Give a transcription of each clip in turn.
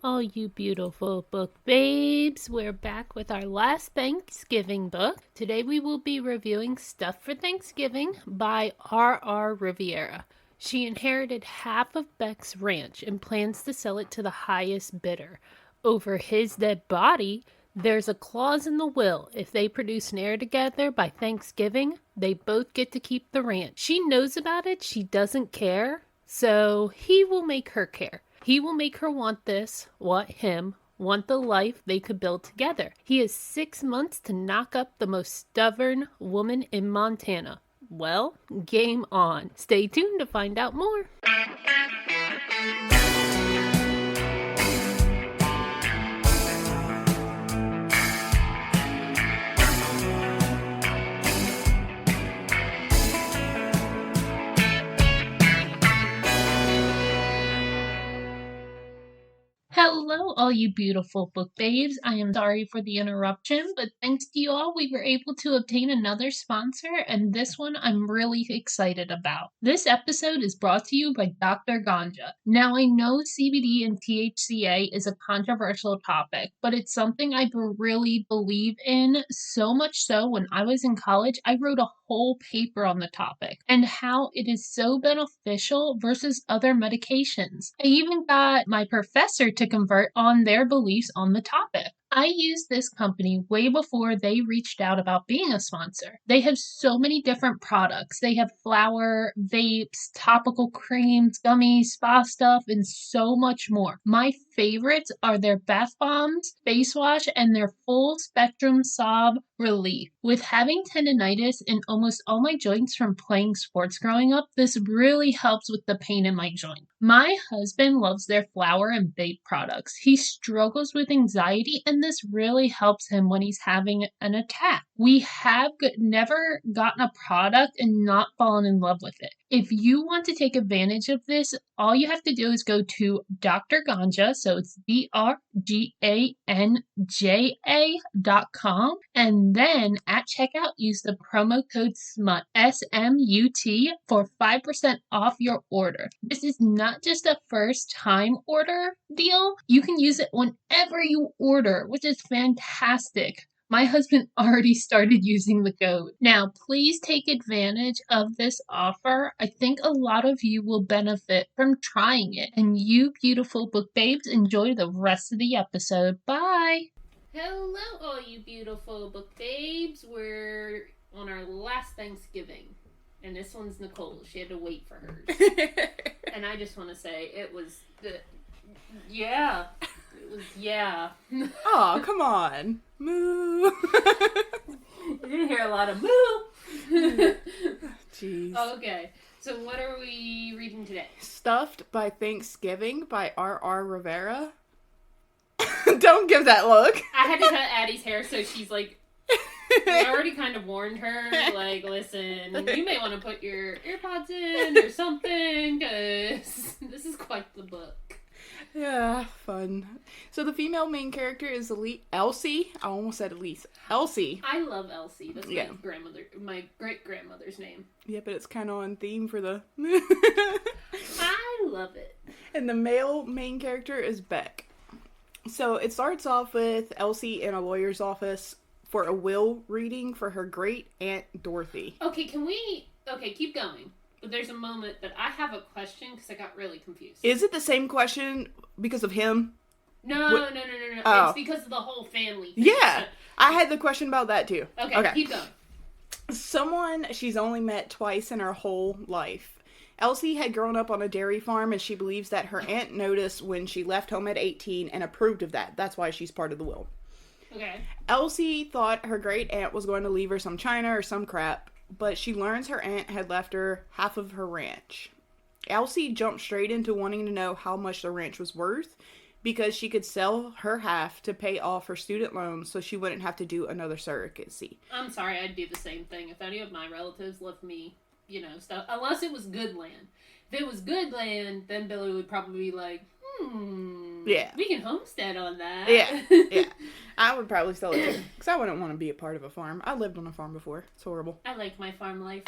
all you beautiful book babes. We're back with our last Thanksgiving book. Today we will be reviewing Stuff for Thanksgiving by RR Rivera. She inherited half of Beck's ranch and plans to sell it to the highest bidder. Over his dead body, there's a clause in the will. If they produce an heir together by Thanksgiving, they both get to keep the ranch. She knows about it, she doesn't care, so he will make her care. He will make her want this, want him, want the life they could build together. He has 6 months to knock up the most stubborn woman in Montana. Well, game on. Stay tuned to find out more. Hello, all you beautiful book babes. I am sorry for the interruption, but thanks to you all, we were able to obtain another sponsor, and this one I'm really excited about. This episode is brought to you by Dr. Ganja. Now, I know CBD and THCA is a controversial topic, but it's something I really believe in, so much so when I was in college, I wrote a whole paper on the topic and how it is so beneficial versus other medications. I even got my professor to convert on their beliefs on the topic. I used this company way before they reached out about being a sponsor. They have so many different products. They have flour, vapes, topical creams, gummies, spa stuff, and so much more. My favorites are their bath bombs, face wash, and their full spectrum sob relief. With having tendinitis in almost all my joints from playing sports growing up, this really helps with the pain in my joint. My husband loves their flour and vape products. He struggles with anxiety, and this really helps him when he's having an attack. We have never gotten a product and not fallen in love with it. If you want to take advantage of this, all you have to do is go to Dr. Ganja, so it's DrGanja.com, and then at checkout, use the promo code SMUT, S-M-U-T, for 5% off your order. This is not just a first-time order deal. You can use it whenever you order, which is fantastic. My husband already started using the code. Now, please take advantage of this offer. I think a lot of you will benefit from trying it. And you beautiful book babes, enjoy the rest of the episode. Bye! Hello, all you beautiful book babes. We're on our last Thanksgiving. And this one's Nicole. She had to wait for hers. And I just want to say, it was yeah. Oh, come on. Moo. I didn't hear a lot of moo. Jeez. Okay, so what are we reading today? Stuffed by Thanksgiving by RR Rivera. Don't give that look. I had to cut Addie's hair, so she's like, we already kind of warned her, like, listen, you may want to put your earpods in or something, because this is quite the book. Yeah, fun. So the female main character is Elsie. I almost said Elise. Elsie. I love Elsie. That's my great-grandmother's name. Yeah, but it's kind of on theme for the... I love it. And the male main character is Beck. So it starts off with Elsie in a lawyer's office for a will reading for her great-aunt Dorothy. Okay, keep going. But there's a moment that I have a question because I got really confused. Is it the same question because of him? No. Oh. It's because of the whole family thing. Yeah. I had the question about that too. Okay, keep going. Someone she's only met twice in her whole life. Elsie had grown up on a dairy farm, and she believes that her aunt noticed when she left home at 18 and approved of that. That's why she's part of the will. Okay. Elsie thought her great aunt was going to leave her some china or some crap, but she learns her aunt had left her half of her ranch. Elsie jumped straight into wanting to know how much the ranch was worth because she could sell her half to pay off her student loans so she wouldn't have to do another surrogacy. I'm sorry, I'd do the same thing. If any of my relatives left me, stuff, unless it was good land. If it was good land, then Billy would probably be like, yeah, we can homestead on that. Yeah. I would probably sell it too, because I wouldn't want to be a part of a farm. I lived on a farm before. It's horrible. I like my farm life.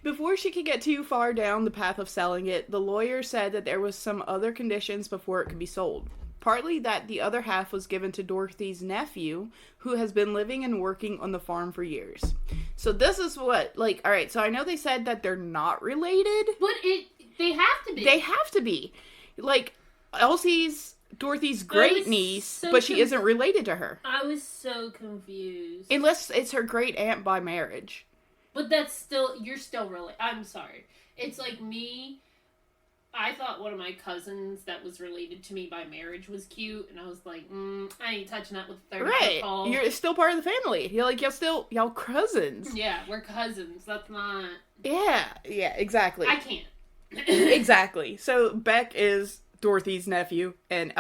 Before she could get too far down the path of selling it, the lawyer said that there was some other conditions before it could be sold. Partly that the other half was given to Dorothy's nephew, who has been living and working on the farm for years. So this is what, like, alright, so I know they said that they're not related. But they have to be. They have to be. Like, Elsie's Dorothy's great niece, but she isn't related to her. I was so confused. Unless it's her great aunt by marriage. But you're still related. I'm sorry. It's like me. I thought one of my cousins that was related to me by marriage was cute, and I was like, I ain't touching that with a 30-foot pole. You're still part of the family. You're like, y'all cousins. Yeah, we're cousins. That's not... Yeah, exactly. I can't. Exactly. So, Beck is Dorothy's nephew, and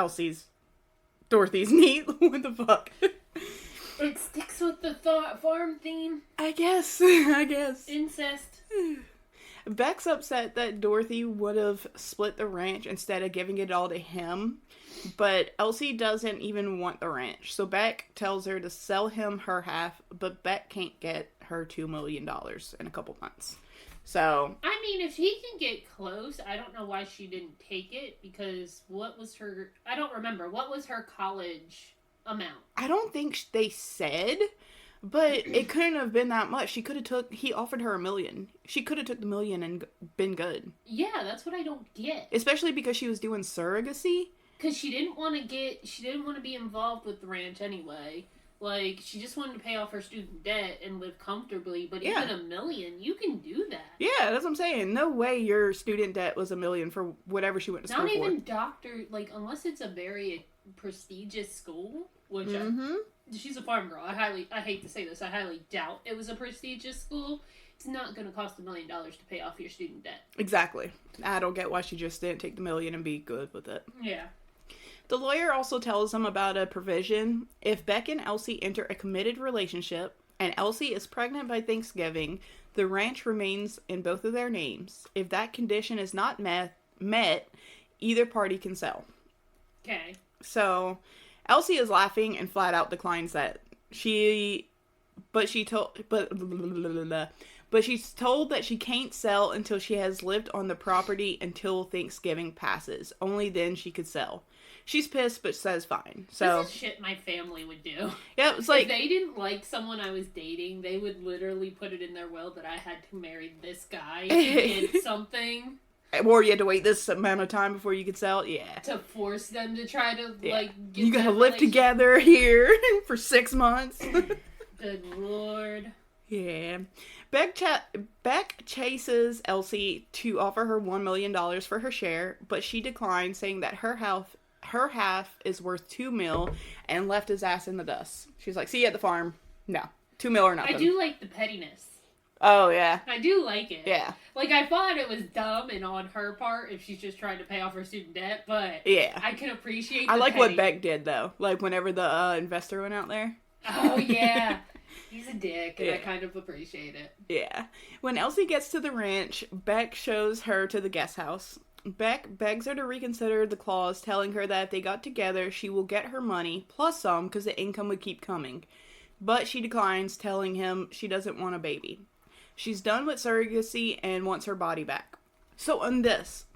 Dorothy's niece. What the fuck? It sticks with the farm theme. I guess. Incest. Beck's upset that Dorothy would have split the ranch instead of giving it all to him, but Elsie doesn't even want the ranch. So Beck tells her to sell him her half, but Beck can't get her $2 million in a couple months. So... I mean, if he can get close, I don't know why she didn't take it, because I don't remember. What was her college amount? I don't think they said... But it couldn't have been that much. He offered her $1 million. She could have took the $1 million and been good. Yeah, that's what I don't get. Especially because she was doing surrogacy. Because she didn't want to be involved with the ranch anyway. Like, she just wanted to pay off her student debt and live comfortably. But even $1 million, you can do that. Yeah, that's what I'm saying. No way your student debt was $1 million for whatever she went to school for. Not even doctor, like, unless it's a very prestigious school, which she's a farm girl. I hate to say this, I highly doubt it was a prestigious school. It's not going to cost $1 million to pay off your student debt. Exactly. I don't get why she just didn't take the $1 million and be good with it. Yeah. The lawyer also tells them about a provision. If Beck and Elsie enter a committed relationship, and Elsie is pregnant by Thanksgiving, the ranch remains in both of their names. If that condition is not met, either party can sell. Okay. So... Elsie is laughing and flat out declines that. She's told that she can't sell until she has lived on the property until Thanksgiving passes. Only then she could sell. She's pissed, but says fine. So this is shit my family would do. Yeah, it's like if they didn't like someone I was dating, they would literally put it in their will that I had to marry this guy if he did something. Or you had to wait this amount of time before you could sell? Yeah. To force them to try to, get you gotta live together here for 6 months. Good lord. Yeah. Beck chases Elsie to offer her $1 million for her share, but she declines, saying that her half is worth $2 million and left his ass in the dust. She's like, see you at the farm. No. $2 million or nothing. I do like the pettiness. Oh, yeah. I do like it. Yeah. Like, I thought it was dumb and on her part if she's just trying to pay off her student debt, but yeah, I can appreciate I like petty. what Beck did, though. Like, whenever the investor went out there. Oh, yeah. He's a dick, and I kind of appreciate it. Yeah. When Elsie gets to the ranch, Beck shows her to the guest house. Beck begs her to reconsider the clause, telling her that if they got together, she will get her money, plus some, because the income would keep coming. But she declines, telling him she doesn't want a baby. She's done with surrogacy and wants her body back. So on this,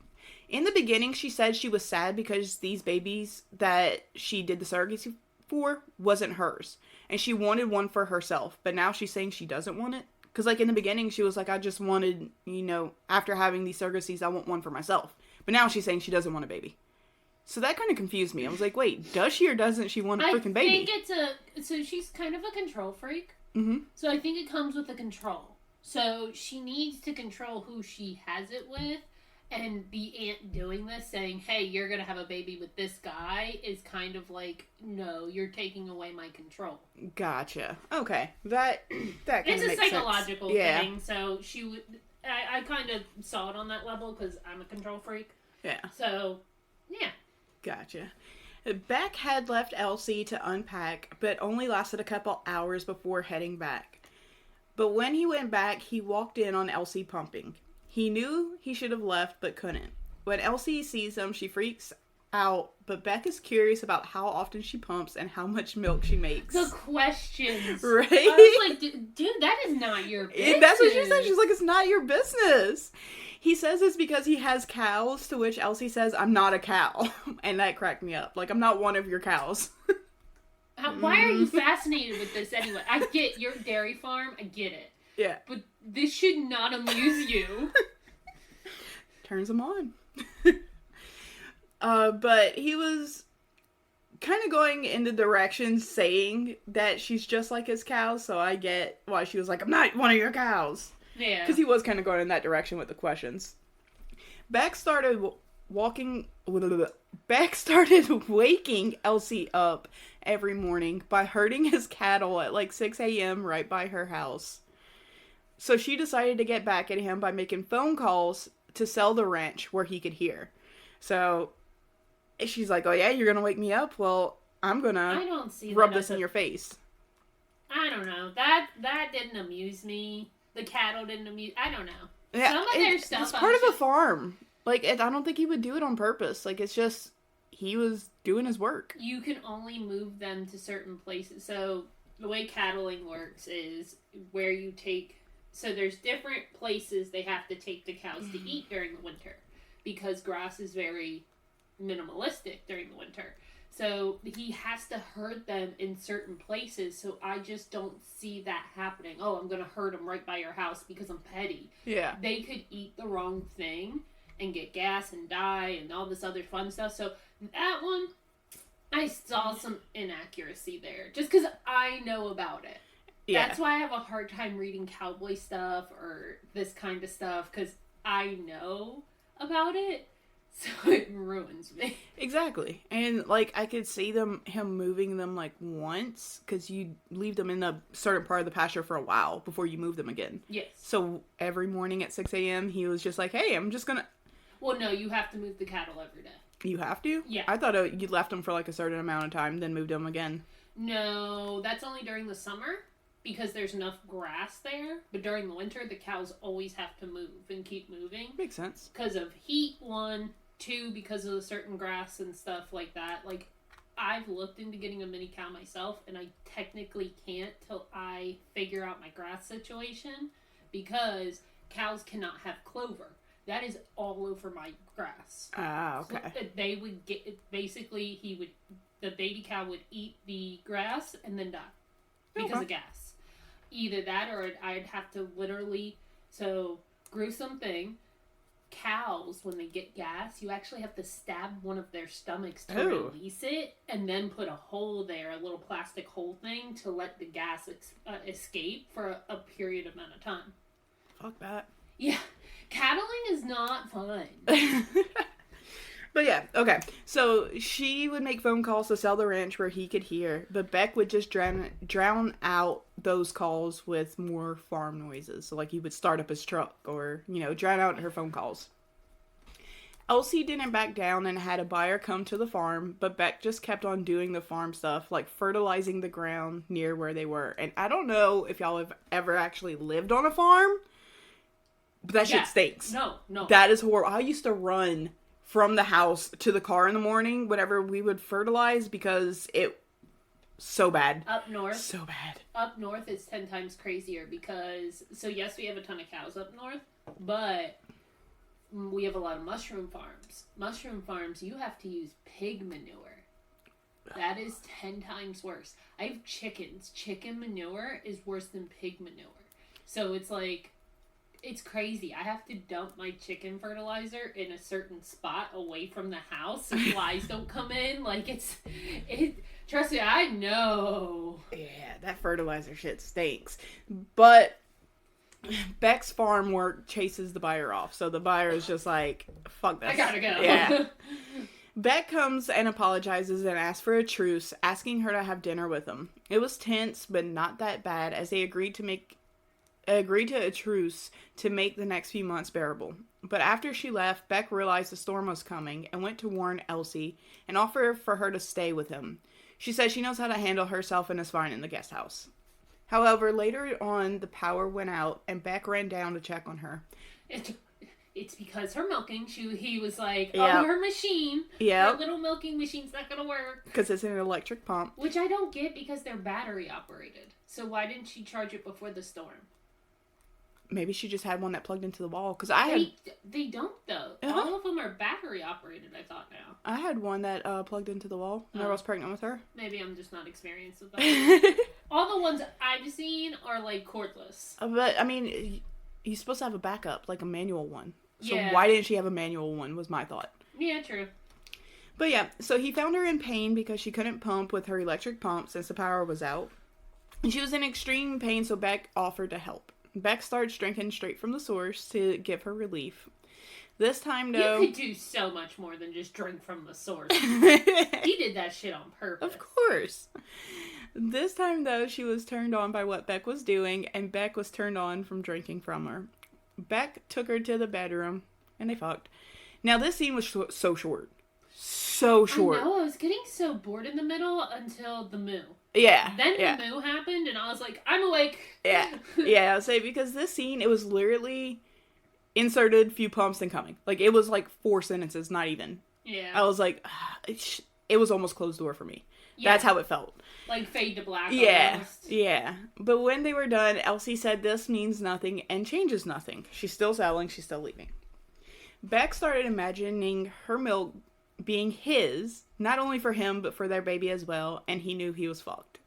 in the beginning she said she was sad because these babies that she did the surrogacy for wasn't hers. And she wanted one for herself. But now she's saying she doesn't want it. Because like in the beginning she was like, I just wanted, after having these surrogacies, I want one for myself. But now she's saying she doesn't want a baby. So that kind of confused me. I was like, wait, does she or doesn't she want a freaking baby? I think so she's kind of a control freak. Mm-hmm. So I think it comes with the control. So she needs to control who she has it with, and the aunt doing this, saying, hey, you're going to have a baby with this guy, is kind of like, no, you're taking away my control. Gotcha. Okay. That kind of makes sense. It's a psychological thing, so she would... I kind of saw it on that level, because I'm a control freak. Yeah. So, yeah. Gotcha. Beck had left Elsie to unpack, but only lasted a couple hours before heading back. But when he went back, he walked in on Elsie pumping. He knew he should have left, but couldn't. When Elsie sees him, she freaks out, but Beck is curious about how often she pumps and how much milk she makes. The questions. Right? I was like, dude, that is not your business. That's what she said. She's like, it's not your business. He says it's because he has cows, to which Elsie says, I'm not a cow. And that cracked me up. Like, I'm not one of your cows. Why are you fascinated with this anyway? I get your dairy farm. I get it. Yeah. But this should not amuse you. Turns him on. But he was kind of going in the direction saying that she's just like his cows, so I get why she was like, I'm not one of your cows. Yeah. Because he was kind of going in that direction with the questions. Beck started waking Elsie up every morning by herding his cattle at like 6 a.m. right by her house. So she decided to get back at him by making phone calls to sell the ranch where he could hear. So she's like, oh yeah, you're gonna wake me up? Well, I'm gonna rub this in your face. I don't know. That didn't amuse me. The cattle didn't amuse... I don't know. Yeah, some of their stuff... It's part of a farm. Like, I don't think he would do it on purpose. Like, it's just... He was doing his work. You can only move them to certain places. So, the way cattling works is where you take... So, there's different places they have to take the cows to eat during the winter. Because grass is very minimalistic during the winter. So he has to herd them in certain places. So I just don't see that happening. Oh, I'm going to herd them right by your house because I'm petty. Yeah. They could eat the wrong thing and get gas and die and all this other fun stuff. So that one, I saw some inaccuracy there. Just because I know about it. Yeah. That's why I have a hard time reading cowboy stuff or this kind of stuff. Because I know about it. So it ruins me. Exactly. And, like, I could see him moving them, like, once. Because you leave them in a certain part of the pasture for a while before you move them again. Yes. So every morning at 6 a.m., he was just like, hey, I'm just gonna... Well, no, you have to move the cattle every day. You have to? Yeah. I thought you left them for, like, a certain amount of time, then moved them again. No, that's only during the summer. Because there's enough grass there. But during the winter, the cows always have to move and keep moving. Makes sense. Because of heat, 1... 2, because of the certain grass and stuff like that. Like, I've looked into getting a mini cow myself, and I technically can't till I figure out my grass situation, because cows cannot have clover. That is all over my grass. Ah, okay. They would get, basically, the baby cow would eat the grass and then die. Because of gas. Either that, or I'd have to literally, gruesome thing, cows, when they get gas, you actually have to stab one of their stomachs to release it, and then put a hole there, a little plastic hole thing, to let the gas escape for a period amount of time. Fuck that. Yeah. Cattling is not fun. But yeah, okay. So she would make phone calls to sell the ranch where he could hear, but Beck would just drown out those calls with more farm noises. So like he would start up his truck or, drown out her phone calls. Elsie didn't back down and had a buyer come to the farm, but Beck just kept on doing the farm stuff, like fertilizing the ground near where they were. And I don't know if y'all have ever actually lived on a farm, but that shit stinks. No. That is horrible. I used to run from the house to the car in the morning whenever we would fertilize because it so bad. Up north. So bad. Up north is 10 times crazier because, yes, we have a ton of cows up north, but we have a lot of mushroom farms. Mushroom farms, you have to use pig manure. That is 10 times worse. I have chickens. Chicken manure is worse than pig manure. So it's like, it's crazy. I have to dump my chicken fertilizer in a certain spot away from the house so flies don't come in. Like, trust me, I know. Yeah, that fertilizer shit stinks. But Beck's farm work chases the buyer off. So the buyer is just like, fuck this. I gotta go. Yeah. Beck comes and apologizes and asks for a truce, asking her to have dinner with him. It was tense, but not that bad, as they agreed to a truce to make the next few months bearable. But after she left, Beck realized the storm was coming and went to warn Elsie and offer for her to stay with him. She says she knows how to handle herself and is fine in the guest house. However, later on, the power went out and Beck ran down to check on her. it's because her milking. He was like, Yep. her machine, her Yep. little milking machine's not gonna work. Because it's an electric pump. Which I don't get because they're battery operated. So why didn't she charge it before the storm? Maybe she just had one that plugged into the wall. Because They don't, though. Uh-huh. All of them are battery operated, I thought now. I had one that plugged into the wall when I was pregnant with her. Maybe I'm just not experienced with that. All the ones I've seen are, like, cordless. But, I mean, you're supposed to have a backup, like a manual one. So Yeah. why didn't she have a manual one was my thought. Yeah, true. But yeah, so he found her in pain because she couldn't pump with her electric pump since the power was out. And she was in extreme pain, so Beck offered to help. Beck starts drinking straight from the source to give her relief. This time, though... You could do so much more than just drink from the source. He did that shit on purpose. Of course. This time, though, she was turned on by what Beck was doing, and Beck was turned on from drinking from her. Beck took her to the bedroom, and they fucked. Now, this scene was so short. So short. I know, I was getting so bored in the middle until the moo. Yeah. Then yeah. the moo happened, and I was like, I'm awake. Yeah. Yeah, I'll say, because this scene, it was literally inserted, few pumps, and coming. Like, it was like 4 sentences, not even. Yeah. I was like, it was almost closed door for me. Yeah. That's how it felt. Like fade to black. Yeah. Almost. Yeah. But when they were done, Elsie said this means nothing and changes nothing. She's still selling, she's still leaving. Beck started imagining her milk being his, not only for him, but for their baby as well, and he knew he was fucked.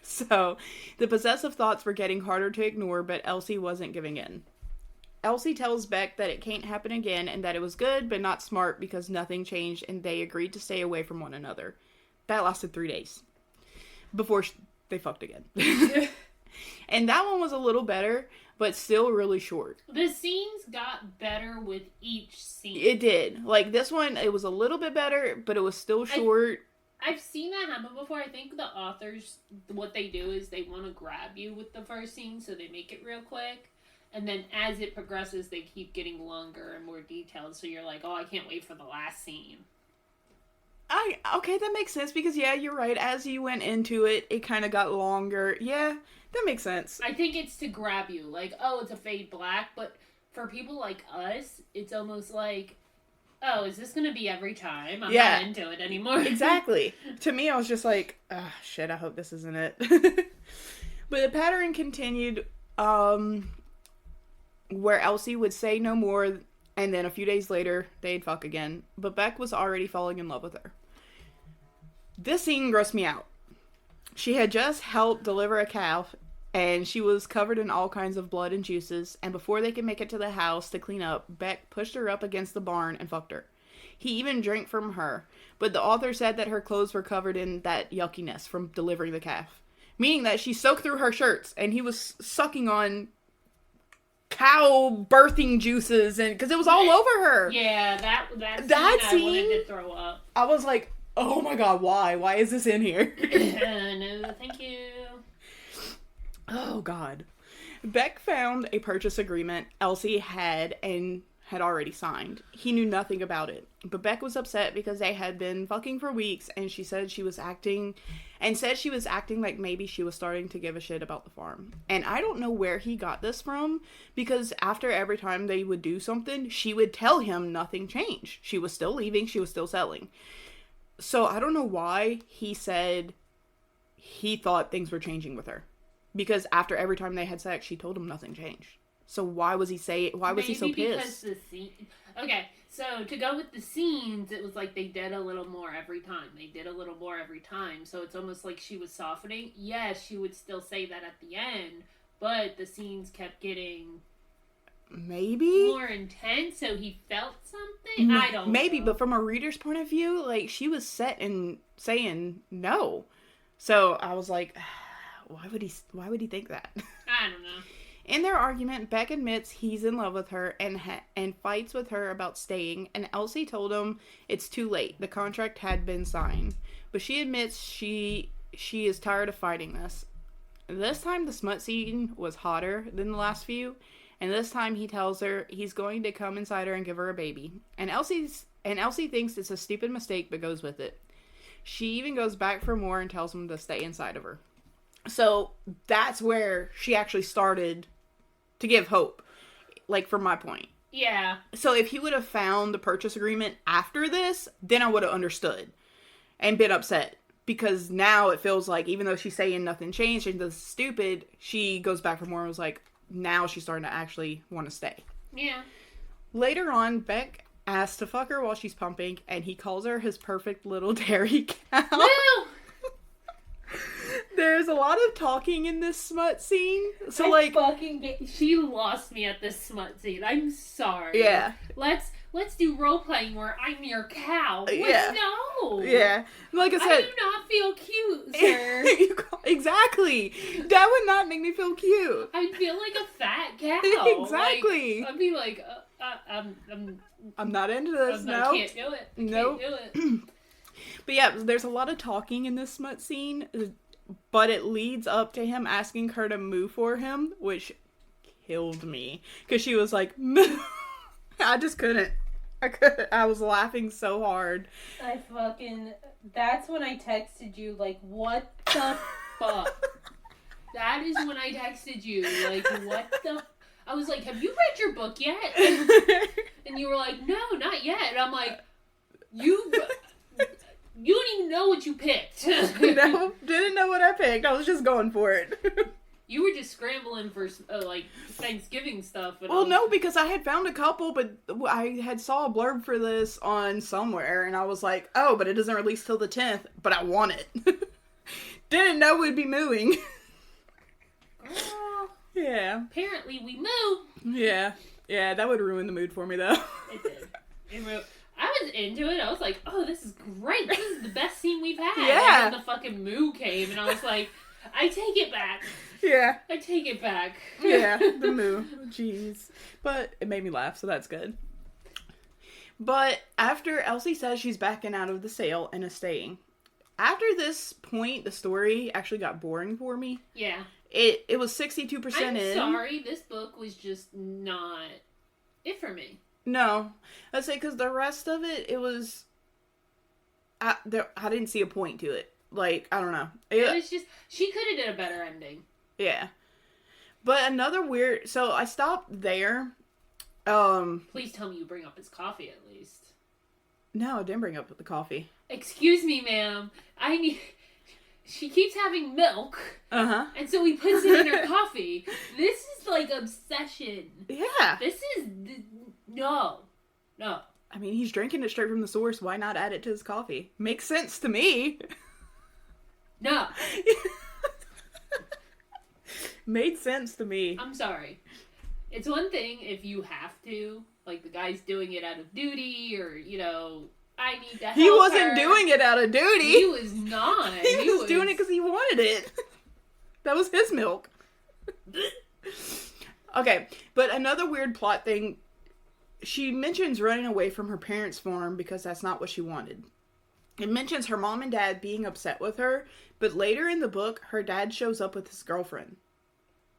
So, the possessive thoughts were getting harder to ignore, but Elsie wasn't giving in. Elsie tells Beck that it can't happen again, and that it was good, but not smart, because nothing changed, and they agreed to stay away from one another. That lasted 3 days. Before they fucked again. And that one was a little better, but still really short. The scenes got better with each scene. It did. Like, this one, it was a little bit better, but it was still short. I've seen that happen before. I think the authors, what they do is they want to grab you with the first scene, so they make it real quick. And then as it progresses, they keep getting longer and more detailed, so you're like, oh, I can't wait for the last scene. Okay, that makes sense, because, yeah, you're right. As you went into it, it kind of got longer. Yeah, that makes sense. I think it's to grab you. Like, oh, it's a fade black, but for people like us, it's almost like, oh, is this going to be every time? I'm not into it anymore. Exactly. To me, I was just like, shit, I hope this isn't it. But the pattern continued, where Elsie would say no more, and then a few days later, they'd fuck again. But Beck was already falling in love with her. This scene grossed me out. She had just helped deliver a calf, and she was covered in all kinds of blood and juices, and before they could make it to the house to clean up, Beck pushed her up against the barn and fucked her. He even drank from her, but the author said that her clothes were covered in that yuckiness from delivering the calf. Meaning that she soaked through her shirts, and he was sucking on cow birthing juices, and because it was all over her. Yeah, that scene, I wanted to throw up. I was like, oh my god, why? Why is this in here? No, thank you. Oh god. Beck found a purchase agreement Elsie had already signed. He knew nothing about it. But Beck was upset because they had been fucking for weeks, and she said she was acting like maybe she was starting to give a shit about the farm. And I don't know where he got this from, because after every time they would do something, she would tell him nothing changed. She was still leaving, she was still selling. So I don't know why he said he thought things were changing with her. Because after every time they had sex, she told him nothing changed. So why was he so pissed? Okay, so to go with the scenes, it was like they did a little more every time. So it's almost like she was softening. Yes, she would still say that at the end, but the scenes kept getting maybe more intense, so he felt something. I don't maybe, know. But from a reader's point of view, like, she was set in saying no. So I was like, why would he think that? I don't know. In their argument, Beck admits he's in love with her and fights with her about staying, and Elsie told him it's too late. The contract had been signed. But she admits she is tired of fighting this. This time the smut scene was hotter than the last few, and this time he tells her he's going to come inside her and give her a baby. And Elsie thinks it's a stupid mistake but goes with it. She even goes back for more and tells him to stay inside of her. So that's where she actually started to give hope, like, from my point. Yeah. So if he would have found the purchase agreement after this, then I would have understood and been upset. Because now it feels like, even though she's saying nothing changed and this is stupid, she goes back for more and was like, now she's starting to actually want to stay. Yeah. Later on, Beck asks to fuck her while she's pumping, and he calls her his perfect little dairy cow. Woo! There's a lot of talking in this smut scene. So, she lost me at this smut scene. I'm sorry. Yeah. Let's do role playing where I'm your cow. Yeah. No. Yeah. Like I said, I do not feel cute, sir. Exactly. That would not make me feel cute. I'd feel like a fat cow. Exactly. Like, I'd be like, I'm not into this. No. I can't do it. Nope. Can't do it. But yeah, there's a lot of talking in this smut scene, but it leads up to him asking her to moo for him, which killed me. Because she was like, moo. I just couldn't. I was laughing so hard. That's when I texted you, like, what the fuck? That is when I texted you, like, what the... I was like, have you read your book yet? And you were like, no, not yet. And I'm like, you don't even know what you picked. No, didn't know what I picked. I was just going for it. You were just scrambling for, like, Thanksgiving stuff. Well, no, because I had found a couple, but I had saw a blurb for this on somewhere, and I was like, oh, but it doesn't release till the 10th, but I want it. Didn't know we'd be mooing. Girl. Yeah. Apparently we moo. Yeah. Yeah, that would ruin the mood for me, though. It did. I was into it. I was like, oh, this is great. This is the best scene we've had. Yeah. And then the fucking moo came, and I was like, I take it back. Yeah. I take it back. Yeah, the moo. Jeez. But it made me laugh, so that's good. But after Elsie says she's backing out of the sale and is staying, after this point, the story actually got boring for me. Yeah. It was 62% I'm in. sorry, this book was just not it for me. No. I'd say because the rest of it, it was... I didn't see a point to it. Like, I don't know. It was just... She could have did a better ending. Yeah. But another weird... So, I stopped there. Please tell me you bring up his coffee at least. No, I didn't bring up the coffee. Excuse me, ma'am. I need... She keeps having milk. Uh-huh. And so he puts it in her coffee. This is like obsession. Yeah. This is... No. No. I mean, he's drinking it straight from the source. Why not add it to his coffee? Makes sense to me. No. Made sense to me. I'm sorry. It's one thing if you have to, like the guy's doing it out of duty, or, you know, I need to help He wasn't her. doing it out of duty. He was not. He was doing it because he wanted it. That was his milk. Okay, but another weird plot thing. She mentions running away from her parents' farm because that's not what she wanted. It mentions her mom and dad being upset with her, but later in the book, her dad shows up with his girlfriend.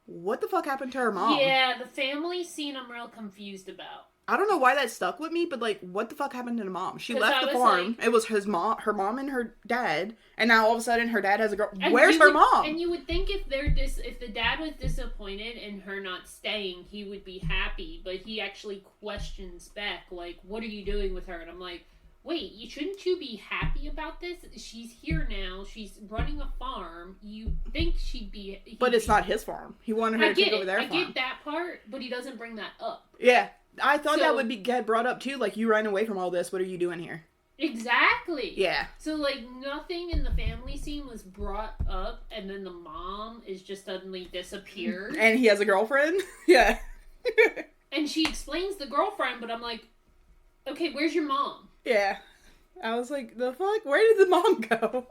What the fuck happened to her mom? Yeah, the family scene I'm real confused about. I don't know why that stuck with me, but like, what the fuck happened to the mom? She left the farm. Like, it was her mom and her dad, and now all of a sudden her dad has a girl. Where's her mom? And you would think if the dad was disappointed in her not staying, he would be happy, but he actually questions Beck, like, what are you doing with her? And I'm like, wait, shouldn't you be happy about this? She's here now. She's running a farm. You think she'd be... But it's not his farm. He wanted her to take over their farm. I get that part, but he doesn't bring that up. Yeah. I thought that would get brought up too. Like, you ran away from all this. What are you doing here? Exactly. Yeah. So, like, nothing in the family scene was brought up, and then the mom is just suddenly disappeared. And he has a girlfriend? Yeah. And she explains the girlfriend, but I'm like, okay, where's your mom? Yeah. I was like, the fuck? Where did the mom go?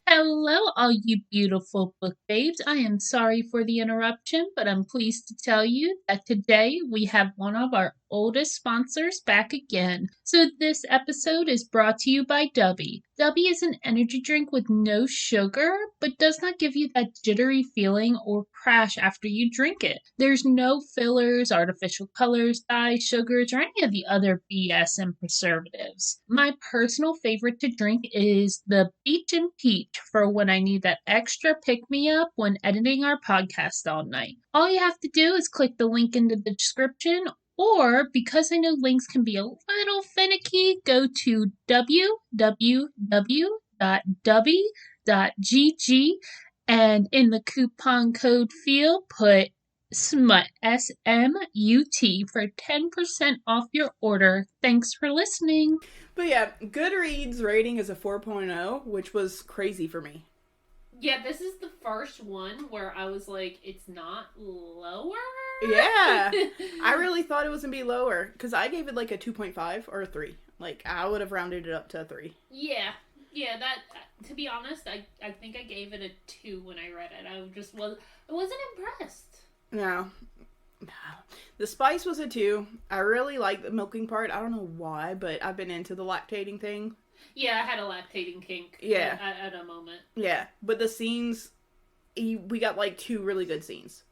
Hello, all you beautiful book babes. I am sorry for the interruption, but I'm pleased to tell you that today we have one of our oldest sponsors back again. So this episode is brought to you by Dubby. Dubby is an energy drink with no sugar, but does not give you that jittery feeling or crash after you drink it. There's no fillers, artificial colors, dyes, sugars, or any of the other BS and preservatives. My personal favorite to drink is the Peach and Peach for when I need that extra pick-me-up when editing our podcast all night. All you have to do is click the link in the description Or, because I know links can be a little finicky, go to www.dubby.gg and in the coupon code field put SMUT, SMUT, for 10% off your order. Thanks for listening. But yeah, Goodreads rating is a 4.0, which was crazy for me. Yeah, this is the first one where I was like, it's not lower? Yeah. I really thought it was going to be lower, because I gave it like a 2.5 or a 3. Like, I would have rounded it up to a 3. Yeah, that, to be honest, I think I gave it a 2 when I read it. I wasn't impressed. No. The spice was a 2. I really like the milking part. I don't know why, but I've been into the lactating thing. Yeah, I had a lactating kink. Yeah. At a moment. Yeah, but the scenes, we got like 2 really good scenes.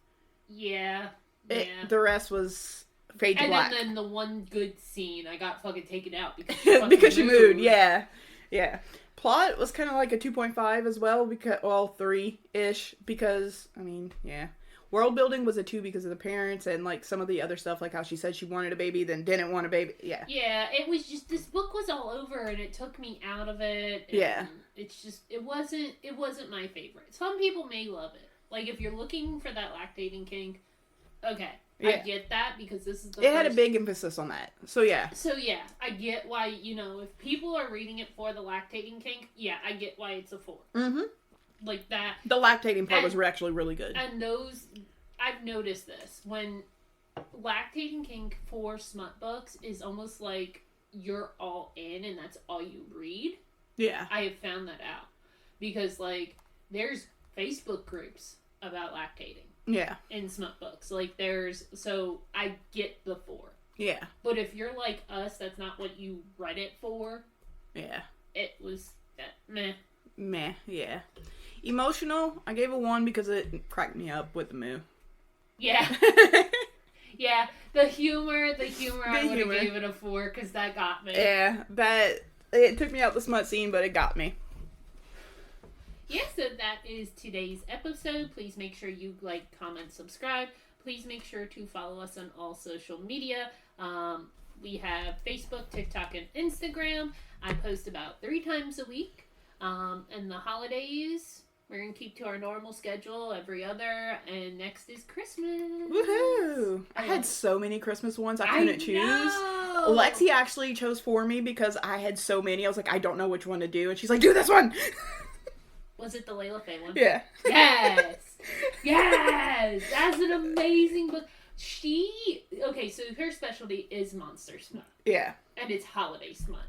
Yeah. The rest was fade to black. And then the one good scene, I got fucking taken out because because you moved. Yeah. Plot was kind of like a 2.5 as well, because 3-ish, because, I mean, yeah. World building was a 2 because of the parents and like some of the other stuff, like how she said she wanted a baby, then didn't want a baby. Yeah. Yeah, it was just, this book was all over and it took me out of it. Yeah. It's just, it wasn't my favorite. Some people may love it. Like, if you're looking for that lactating kink, okay. Yeah. I get that because this is It had a big emphasis on that. So yeah, I get why, if people are reading it for the lactating kink, yeah, I get why it's a 4. Mm-hmm. Like that. The lactating part was actually really good. And I've noticed this. When lactating kink for smut books is almost like you're all in and that's all you read. Yeah. I have found that out. Because, like, there's Facebook groups about lactating. Yeah. In smut books. Like, so I get the 4. Yeah. But if you're like us, that's not what you read it for. Yeah. It was that meh. Meh, yeah. Emotional, I gave a 1 because it cracked me up with the moo. Yeah. Yeah, the humor, I would have gave it a 4 because that got me. Yeah, it took me out the smut scene, but it got me. Yeah, so that is today's episode. Please make sure you like, comment, subscribe. Please make sure to follow us on all social media. We have Facebook, TikTok, and Instagram. I post about 3 times a week. And the holidays, we're going to keep to our normal schedule every other, and next is Christmas. Woohoo! I had so many Christmas ones I couldn't choose. Lexi actually chose for me because I had so many. I was like, I don't know which one to do, and she's like, do this one! Was it the Layla Faye one? Yeah. Yes! Yes! That's an amazing book. Okay, so her specialty is monster smut. Yeah. And it's holiday smut.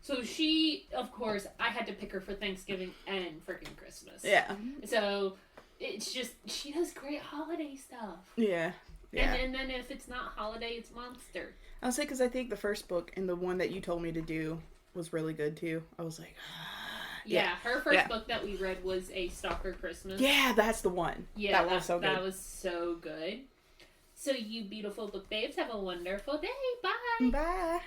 So she, of course, I had to pick her for Thanksgiving and freaking Christmas. Yeah. So, it's just, she does great holiday stuff. Yeah. Yeah. And then if it's not holiday, it's monster. I'll say, because I think the first book and the one that you told me to do was really good, too. I was like, yeah. Her first book that we read was A Stalker Christmas. Yeah, that's the one. Yeah. That one was so good. That was so good. So, you beautiful book babes, have a wonderful day. Bye. Bye.